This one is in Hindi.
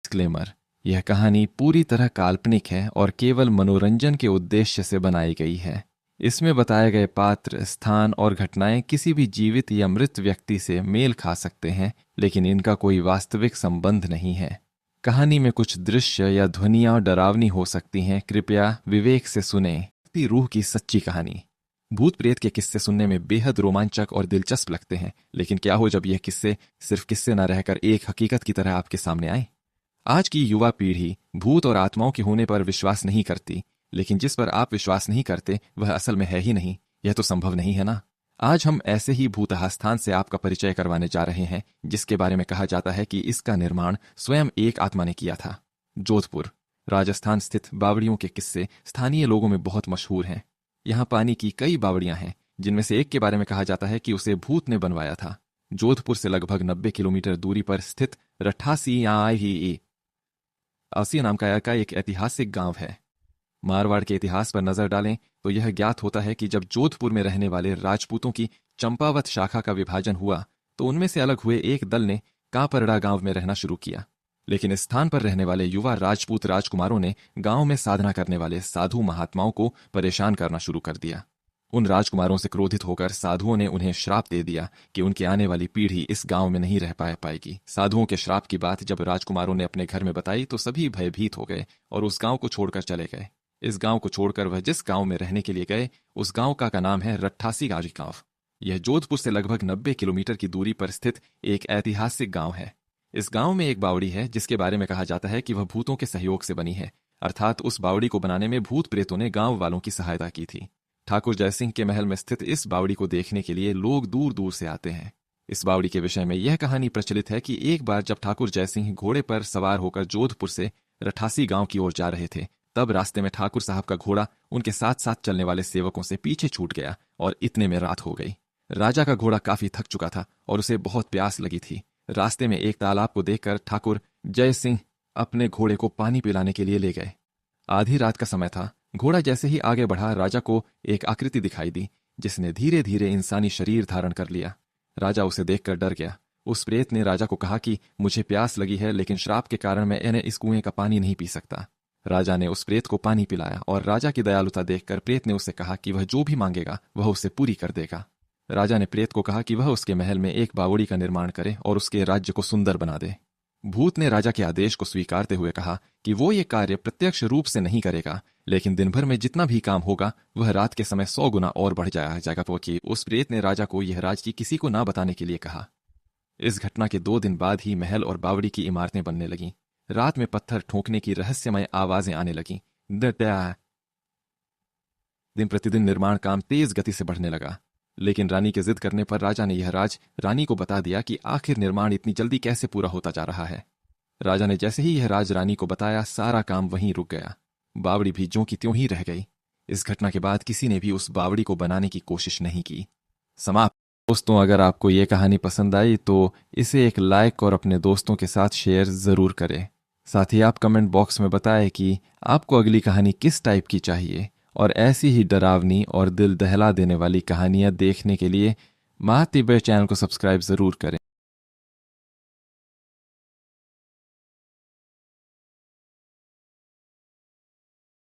डिस्क्लेमर, यह कहानी पूरी तरह काल्पनिक है और केवल मनोरंजन के उद्देश्य से बनाई गई है। इसमें बताए गए पात्र, स्थान और घटनाएं किसी भी जीवित या मृत व्यक्ति से मेल खा सकते हैं, लेकिन इनका कोई वास्तविक संबंध नहीं है। कहानी में कुछ दृश्य या ध्वनियां डरावनी हो सकती हैं, कृपया विवेक से सुने। रूह की सच्ची कहानी। भूत प्रेत के किस्से सुनने में बेहद रोमांचक और दिलचस्प लगते हैं, लेकिन क्या हो जब यह किस्से सिर्फ किस्से न रहकर एक हकीकत की तरह आपके सामने आए। आज की युवा पीढ़ी भूत और आत्माओं के होने पर विश्वास नहीं करती, लेकिन जिस पर आप विश्वास नहीं करते वह असल में है ही नहीं। यह तो संभव नहीं है ना। आज हम ऐसे ही भूतहा स्थान से आपका परिचय करवाने जा रहे हैं, जिसके बारे में कहा जाता है कि इसका निर्माण स्वयं एक आत्मा ने किया था। जोधपुर राजस्थान स्थित बावड़ियों के किस्से स्थानीय लोगों में बहुत मशहूर हैं। यहाँ पानी की कई बावड़ियां हैं, जिनमें से एक के बारे में कहा जाता है कि उसे भूत ने बनवाया था। जोधपुर से लगभग 90 किलोमीटर दूरी पर स्थित रट्ठासी आसी नाम का एक ऐतिहासिक गांव है। मारवाड़ के इतिहास पर नजर डालें तो यह ज्ञात होता है कि जब जोधपुर में रहने वाले राजपूतों की चंपावत शाखा का विभाजन हुआ तो उनमें से अलग हुए एक दल ने कापरड़ा गांव में रहना शुरू किया। लेकिन इस स्थान पर रहने वाले युवा राजपूत राजकुमारों ने गांव में साधना करने वाले साधु महात्माओं को परेशान करना शुरू कर दिया। उन राजकुमारों से क्रोधित होकर साधुओं ने उन्हें श्राप दे दिया कि उनकी आने वाली पीढ़ी इस गांव में नहीं रह पाएगी। साधुओं के श्राप की बात जब राजकुमारों ने अपने घर में बताई तो सभी भयभीत हो गए और उस गांव को छोड़कर चले गए। इस गांव को छोड़कर वह जिस गांव में रहने के लिए गए, उस गांव का नाम है रट्ठासी गांव। यह जोधपुर से लगभग 90 किलोमीटर की दूरी पर स्थित एक ऐतिहासिक गांव है। इस गांव में एक बावड़ी है जिसके बारे में कहा जाता है कि वह भूतों के सहयोग से बनी है, अर्थात उस बावड़ी को बनाने में भूत प्रेतों ने गांव वालों की सहायता की थी। ठाकुर जयसिंह के महल में स्थित इस बावड़ी को देखने के लिए लोग दूर दूर से आते हैं। इस बावड़ी के विषय में यह कहानी प्रचलित है कि एक बार जब ठाकुर जयसिंह घोड़े पर सवार होकर जोधपुर से रट्ठासी गांव की ओर जा रहे थे, तब रास्ते में ठाकुर साहब का घोड़ा उनके साथ साथ चलने वाले सेवकों से पीछे छूट गया और इतने में रात हो गई। राजा का घोड़ा काफी थक चुका था और उसे बहुत प्यास लगी थी। रास्ते में एक तालाब को देखकर ठाकुर जय सिंह अपने घोड़े को पानी पिलाने के लिए ले गए। आधी रात का समय था। घोड़ा जैसे ही आगे बढ़ा, राजा को एक आकृति दिखाई दी जिसने धीरे धीरे इंसानी शरीर धारण कर लिया। राजा उसे देखकर डर गया। उस प्रेत ने राजा को कहा कि मुझे प्यास लगी है, लेकिन श्राप के कारण मैं इस कुएं का पानी नहीं पी सकता। राजा ने उस प्रेत को पानी पिलाया और राजा की दयालुता देखकर प्रेत ने उसे कहा कि वह जो भी मांगेगा वह उसे पूरी कर देगा। राजा ने प्रेत को कहा कि वह उसके महल में एक बावड़ी का निर्माण करे और उसके राज्य को सुंदर बना दे। भूत ने राजा के आदेश को स्वीकारते हुए कहा कि वो ये कार्य प्रत्यक्ष रूप से नहीं करेगा, लेकिन दिन भर में जितना भी काम होगा वह रात के समय 100 गुना और बढ़ जाएगा। क्योंकि उस प्रेत ने राजा को यह राज की किसी को ना बताने के लिए कहा। इस घटना के 2 दिन बाद ही महल और बावड़ी की इमारतें बनने लगीं। रात में पत्थर ठोंकने की रहस्यमय आवाजें आने लगीं। दिन प्रतिदिन निर्माण काम तेज गति से बढ़ने लगा, लेकिन रानी के जिद करने पर राजा ने यह राज रानी को बता दिया कि आखिर निर्माण इतनी जल्दी कैसे पूरा होता जा रहा है। राजा ने जैसे ही यह राज रानी को बताया, सारा काम वहीं रुक गया। बावड़ी भी ज्यों की त्यों ही रह गई। इस घटना के बाद किसी ने भी उस बावड़ी को बनाने की कोशिश नहीं की। समाप्त। दोस्तों, अगर आपको ये कहानी पसंद आई तो इसे एक लाइक और अपने दोस्तों के साथ शेयर जरूर करें। साथ ही आप कमेंट बॉक्स में बताएं कि आपको अगली कहानी किस टाइप की चाहिए, और ऐसी ही डरावनी और दिल दहला देने वाली कहानियां देखने के लिए महातिब्बे चैनल को सब्सक्राइब जरूर करें।